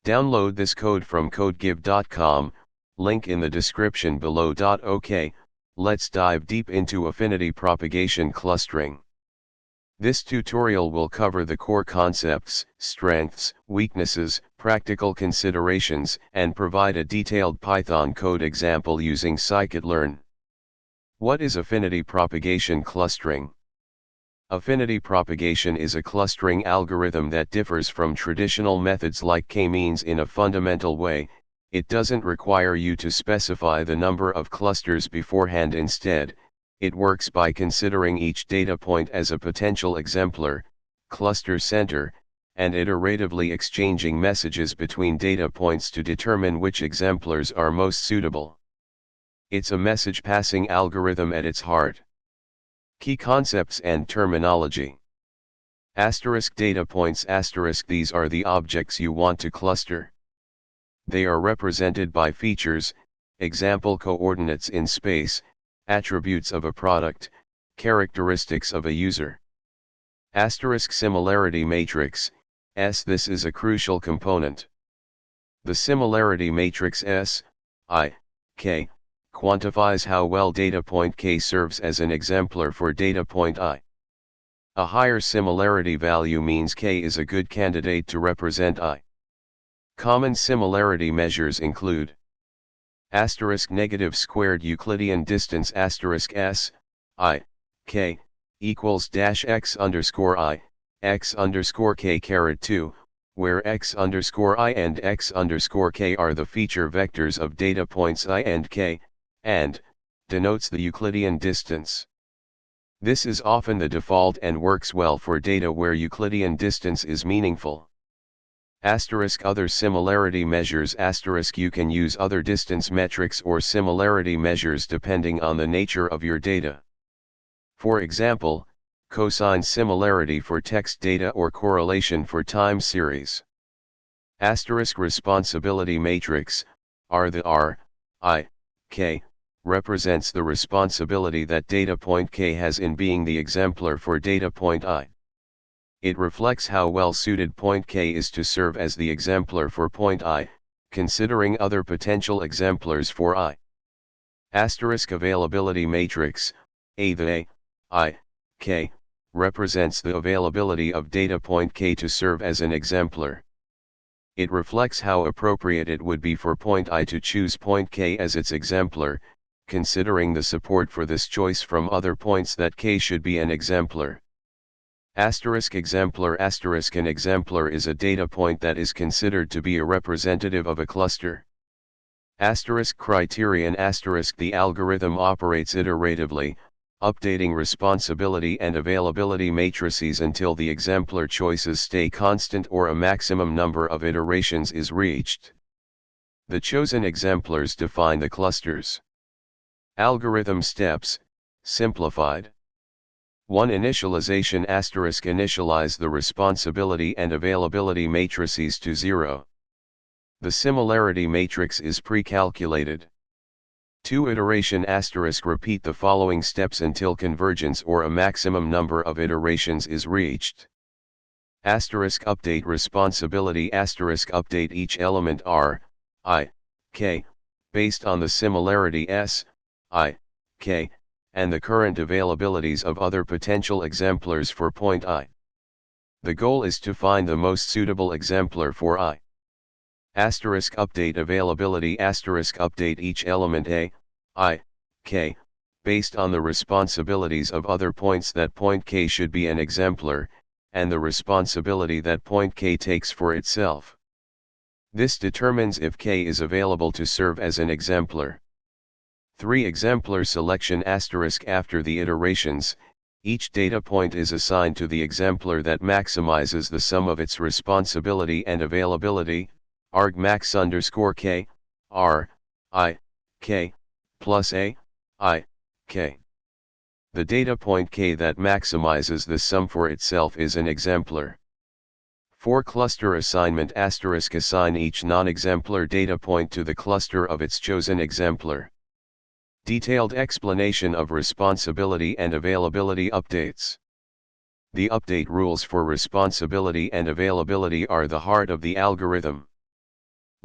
Download this code from codegive.com, link in the description below. OK, let's dive deep into Affinity propagation clustering. This tutorial will cover the core concepts, strengths, weaknesses, practical considerations, and provide a detailed Python code example using scikit-learn. What is affinity propagation clustering? Affinity propagation is a clustering algorithm that differs from traditional methods like k-means in a fundamental way. It doesn't require you to specify the number of clusters beforehand. Instead, it works by considering each data point as a potential exemplar, cluster center, and iteratively exchanging messages between data points to determine which exemplars are most suitable. It's a message passing algorithm at its heart. Key concepts and terminology. Asterisk data points. Asterisk these are the objects you want to cluster. They are represented by features, example coordinates in space, attributes of a product, characteristics of a user. Asterisk similarity matrix, S. This is a crucial component. The similarity matrix S, I, K, quantifies how well data point K serves as an exemplar for data point I. A higher similarity value means K is a good candidate to represent I. Common similarity measures include asterisk negative squared Euclidean distance asterisk S, I, K, equals dash x underscore I, x underscore K caret 2, where x underscore I and x underscore K are the feature vectors of data points I and K, and denotes the Euclidean distance. This is often the default and works well for data where Euclidean distance is meaningful. Asterisk other similarity measures asterisk you can use other distance metrics or similarity measures depending on the nature of your data. For example, cosine similarity for text data or correlation for time series. Asterisk responsibility matrix, R. The R, I, K, represents the responsibility that data point K has in being the exemplar for data point I. It reflects how well suited point K is to serve as the exemplar for point I, considering other potential exemplars for I. Asterisk availability matrix, A. The A, I, K, represents the availability of data point K to serve as an exemplar. It reflects how appropriate it would be for point I to choose point K as its exemplar, considering the support for this choice from other points that K should be an exemplar. Asterisk exemplar asterisk an exemplar is a data point that is considered to be a representative of a cluster. Asterisk criterion asterisk the algorithm operates iteratively, updating responsibility and availability matrices until the exemplar choices stay constant or a maximum number of iterations is reached. The chosen exemplars define the clusters. Algorithm steps, simplified. 1. Initialization asterisk initialize the responsibility and availability matrices to 0. The similarity matrix is pre-calculated. 2. Iteration asterisk repeat the following steps until convergence or a maximum number of iterations is reached. Asterisk update responsibility asterisk update each element R, I, K, based on the similarity S, I, K, and the current availabilities of other potential exemplars for point I. The goal is to find the most suitable exemplar for I. Asterisk update availability asterisk update each element A, I, K, based on the responsibilities of other points that point K should be an exemplar, and the responsibility that point K takes for itself. This determines if K is available to serve as an exemplar. 3. Exemplar selection asterisk after the iterations, each data point is assigned to the exemplar that maximizes the sum of its responsibility and availability, argmax underscore K, R, I, K, plus A, I, K. The data point K that maximizes the sum for itself is an exemplar. 4. Cluster assignment asterisk assign each non-exemplar data point to the cluster of its chosen exemplar. Detailed explanation of responsibility and availability updates. The update rules for responsibility and availability are the heart of the algorithm.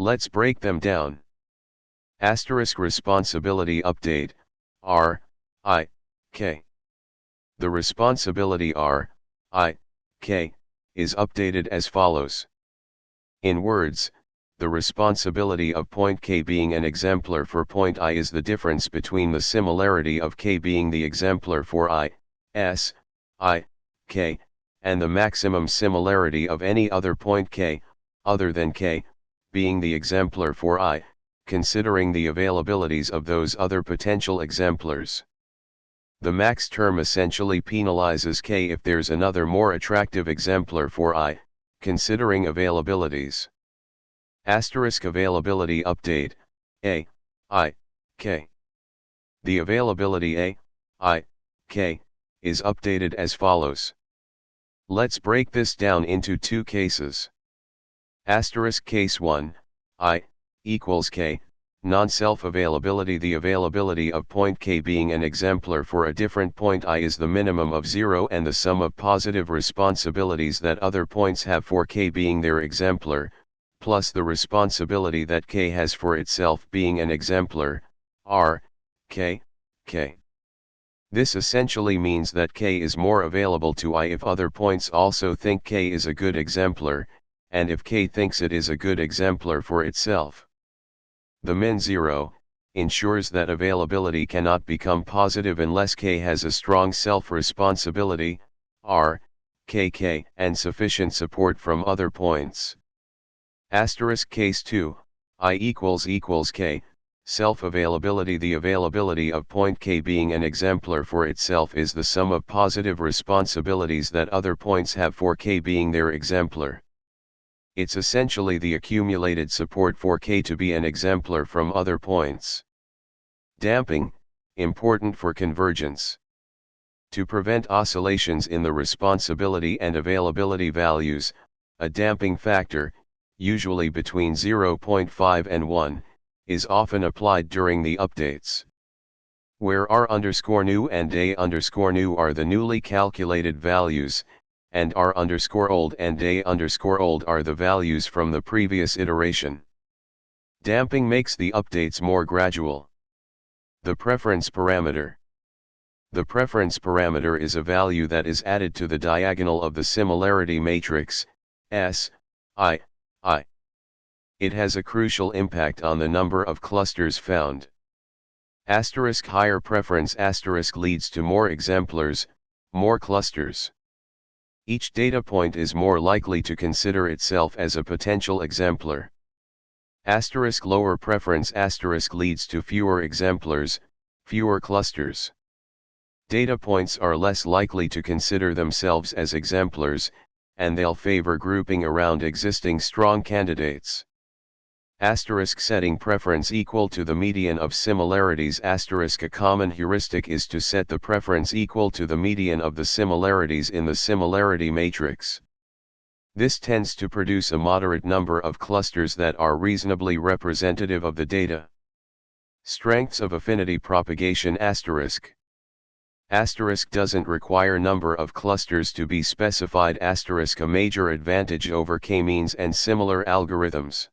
Let's break them down. Asterisk responsibility update, R, I, K. The responsibility R, I, K, is updated as follows. In words, the responsibility of point K being an exemplar for point I is the difference between the similarity of K being the exemplar for I, S, I, K, and the maximum similarity of any other point K, other than K, being the exemplar for I, considering the availabilities of those other potential exemplars. The max term essentially penalizes K if there's another more attractive exemplar for I, considering availabilities. Asterisk availability update, A, I, K. The availability A, I, K, is updated as follows. Let's break this down into two cases. Asterisk case 1, I, equals K, non-self availability. The availability of point K being an exemplar for a different point I is the minimum of 0 and the sum of positive responsibilities that other points have for K being their exemplar, plus the responsibility that K has for itself being an exemplar, R, K, K. This essentially means that K is more available to I if other points also think K is a good exemplar, and if K thinks it is a good exemplar for itself. The min 0 ensures that availability cannot become positive unless K has a strong self-responsibility, R, KK, and sufficient support from other points. Asterisk case 2, I equals K, self-availability. The availability of point K being an exemplar for itself is the sum of positive responsibilities that other points have for K being their exemplar. It's essentially the accumulated support for K to be an exemplar from other points. Damping, important for convergence. To prevent oscillations in the responsibility and availability values, a damping factor, usually between 0.5 and 1, is often applied during the updates. Where R_new and A_new are the newly calculated values, and R_old and A_old are the values from the previous iteration. Damping makes the updates more gradual. The preference parameter. The preference parameter is a value that is added to the diagonal of the similarity matrix, S, I. It has a crucial impact on the number of clusters found. Asterisk higher preference asterisk leads to more exemplars, more clusters. Each data point is more likely to consider itself as a potential exemplar. Asterisk lower preference asterisk leads to fewer exemplars, fewer clusters. Data points are less likely to consider themselves as exemplars, and they'll favor grouping around existing strong candidates. Asterisk setting preference equal to the median of similarities asterisk a common heuristic is to set the preference equal to the median of the similarities in the similarity matrix. This tends to produce a moderate number of clusters that are reasonably representative of the data. Strengths of affinity propagation asterisk. Asterisk doesn't require number of clusters to be specified asterisk a major advantage over k-means and similar algorithms.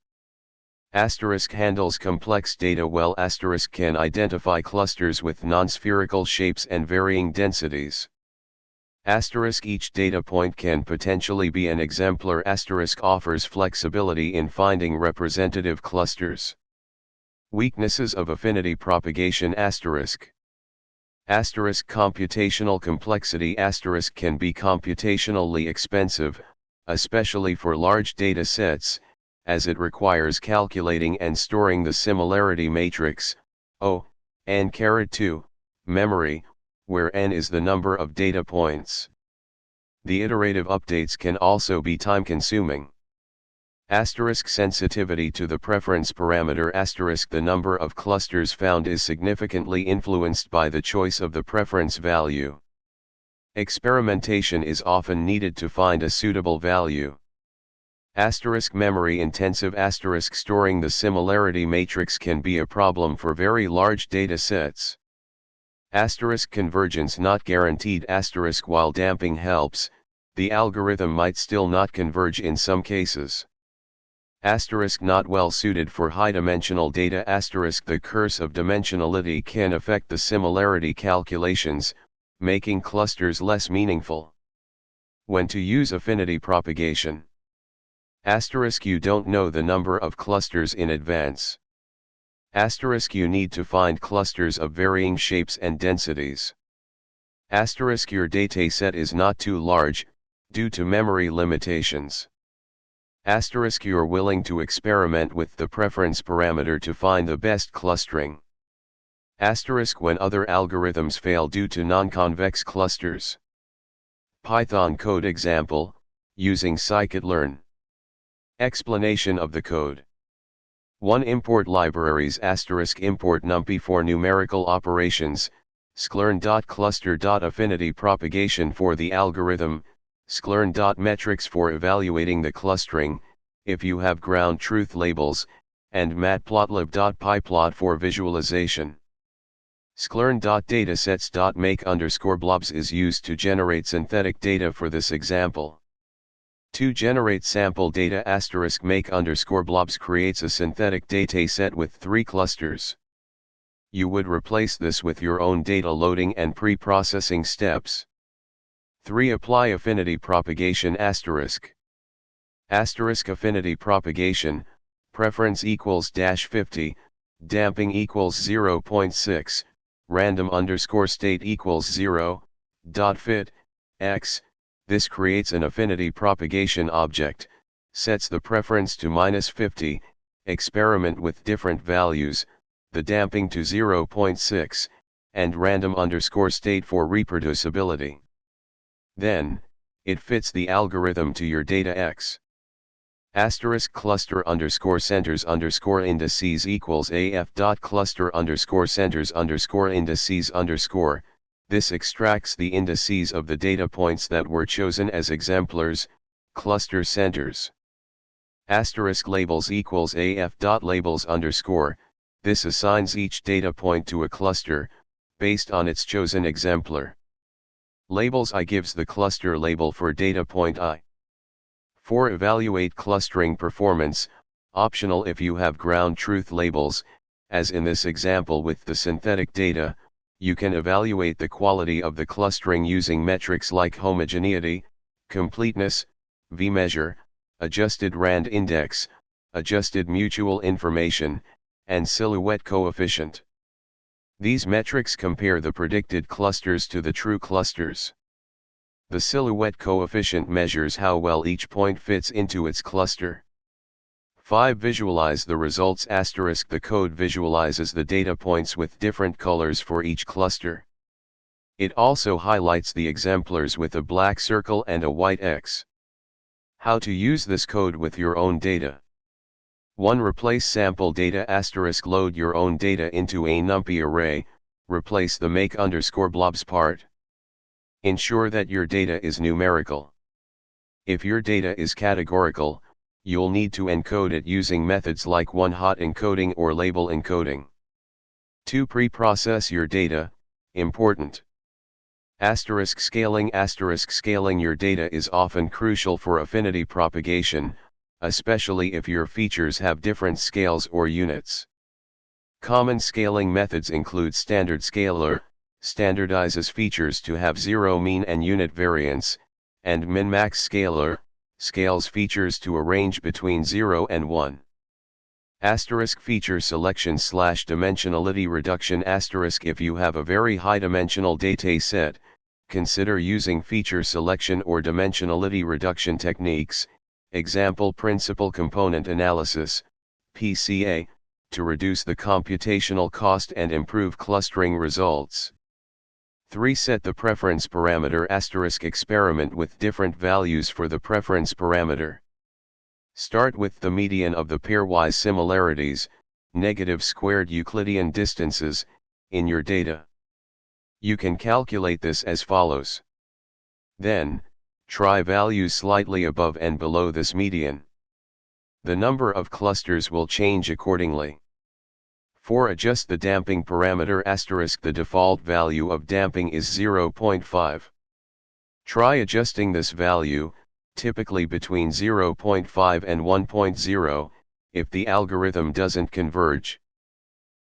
Asterisk handles complex data well asterisk can identify clusters with non-spherical shapes and varying densities. Asterisk each data point can potentially be an exemplar asterisk offers flexibility in finding representative clusters. Weaknesses of affinity propagation asterisk. Asterisk computational complexity asterisk can be computationally expensive, especially for large data sets, as it requires calculating and storing the similarity matrix, n(2), memory, where n is the number of data points. The iterative updates can also be time-consuming. Asterisk sensitivity to the preference parameter asterisk the number of clusters found is significantly influenced by the choice of the preference value. Experimentation is often needed to find a suitable value. Asterisk memory intensive asterisk storing the similarity matrix can be a problem for very large data sets. Asterisk convergence not guaranteed asterisk while damping helps, the algorithm might still not converge in some cases. Asterisk not well suited for high-dimensional data. Asterisk the curse of dimensionality can affect the similarity calculations, making clusters less meaningful. When to use affinity propagation. Asterisk you don't know the number of clusters in advance. Asterisk you need to find clusters of varying shapes and densities. Asterisk your dataset is not too large, due to memory limitations. Asterisk you're willing to experiment with the preference parameter to find the best clustering. Asterisk when other algorithms fail due to non-convex clusters. Python code example, using scikit-learn. Explanation of the code. 1. Import libraries *import numpy for numerical operations, scikit-learn.cluster.affinity propagation for the algorithm, scikit-learn.metrics for evaluating the clustering, if you have ground truth labels, and matplotlib.pyplot for visualization. scikit-learn.datasets.make_blobs is used to generate synthetic data for this example. To generate sample data *make_blobs creates a synthetic dataset with 3 clusters. You would replace this with your own data loading and pre-processing steps. 3. Apply affinity propagation *affinity propagation, preference equals -50, damping equals 0.6, random_state equals 0, .fit, x. This creates an affinity propagation object, sets the preference to -50, experiment with different values, the damping to 0.6, and random_state for reproducibility. Then, it fits the algorithm to your data x. *cluster_centers_indices equals af.cluster_centers_indices_. This extracts the indices of the data points that were chosen as exemplars, cluster centers. *labels equals af.labels_. This assigns each data point to a cluster, based on its chosen exemplar. Labels I gives the cluster label for data point I. 4. Evaluate clustering performance, optional if you have ground truth labels, as in this example with the synthetic data. You can evaluate the quality of the clustering using metrics like homogeneity, completeness, v-measure, adjusted rand index, adjusted mutual information, and silhouette coefficient. These metrics compare the predicted clusters to the true clusters. The silhouette coefficient measures how well each point fits into its cluster. 5. Visualize the results *. The code visualizes the data points with different colors for each cluster. It also highlights the exemplars with a black circle and a white X. How to use this code with your own data. 1. Replace sample data * load your own data into a numpy array, replace the make_blobs part. Ensure that your data is numerical. If your data is categorical, you'll need to encode it using methods like one-hot encoding or label encoding. 2. Pre-process your data, important. Scaling Scaling your data is often crucial for affinity propagation, especially if your features have different scales or units. Common scaling methods include standard scaler, standardizes features to have 0 mean and unit variance, and min-max scaler, scales features to a range between 0 and 1. Feature selection / dimensionality reduction. If you have a very high dimensional data set, consider using feature selection or dimensionality reduction techniques, example principal component analysis, PCA, to reduce the computational cost and improve clustering results. 3. Set the preference parameter * experiment with different values for the preference parameter. Start with the median of the pairwise similarities, negative squared Euclidean distances, in your data. You can calculate this as follows. Then, try values slightly above and below this median. The number of clusters will change accordingly. 4. Adjust the damping parameter * the default value of damping is 0.5. Try adjusting this value, typically between 0.5 and 1.0, if the algorithm doesn't converge.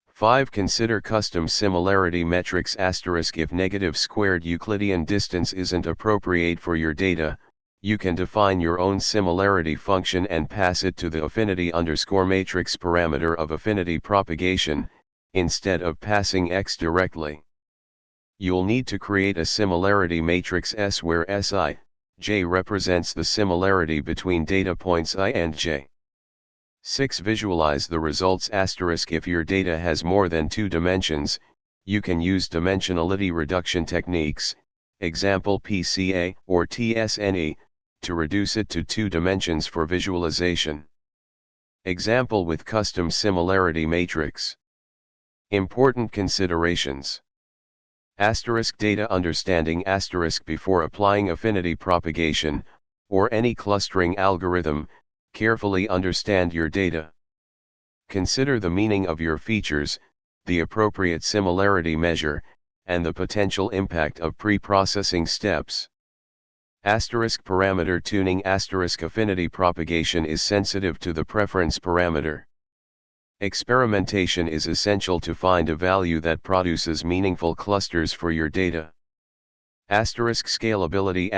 5. Consider custom similarity metrics ** if negative squared Euclidean distance isn't appropriate for your data, you can define your own similarity function and pass it to the affinity_matrix parameter of affinity propagation, instead of passing x directly. You'll need to create a similarity matrix S where Sij represents the similarity between data points I and j. 6. Visualize the results ** if your data has more than 2 dimensions, you can use dimensionality reduction techniques, example PCA or TSNE, to reduce it to 2 dimensions for visualization. Example with custom similarity matrix. Important considerations. Data understanding * before applying affinity propagation, or any clustering algorithm, carefully understand your data. Consider the meaning of your features, the appropriate similarity measure, and the potential impact of pre-processing steps. Parameter tuning * affinity propagation is sensitive to the preference parameter. Experimentation is essential to find a value that produces meaningful clusters for your data. Scalability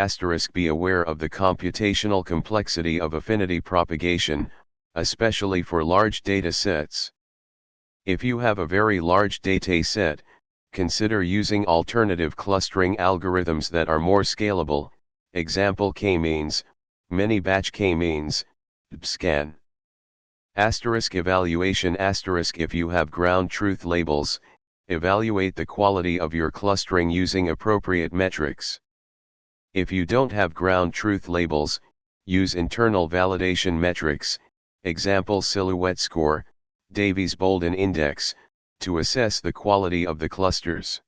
* be aware of the computational complexity of affinity propagation, especially for large data sets. If you have a very large data set, consider using alternative clustering algorithms that are more scalable, example k-means, mini-batch k-means, bscan. Evaluation * if you have ground truth labels, evaluate the quality of your clustering using appropriate metrics. If you don't have ground truth labels, use internal validation metrics, example silhouette score, Davies-Bouldin index, to assess the quality of the clusters.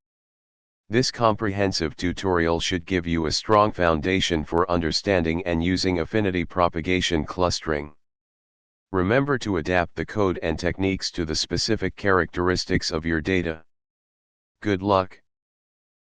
This comprehensive tutorial should give you a strong foundation for understanding and using affinity propagation clustering. Remember to adapt the code and techniques to the specific characteristics of your data. Good luck.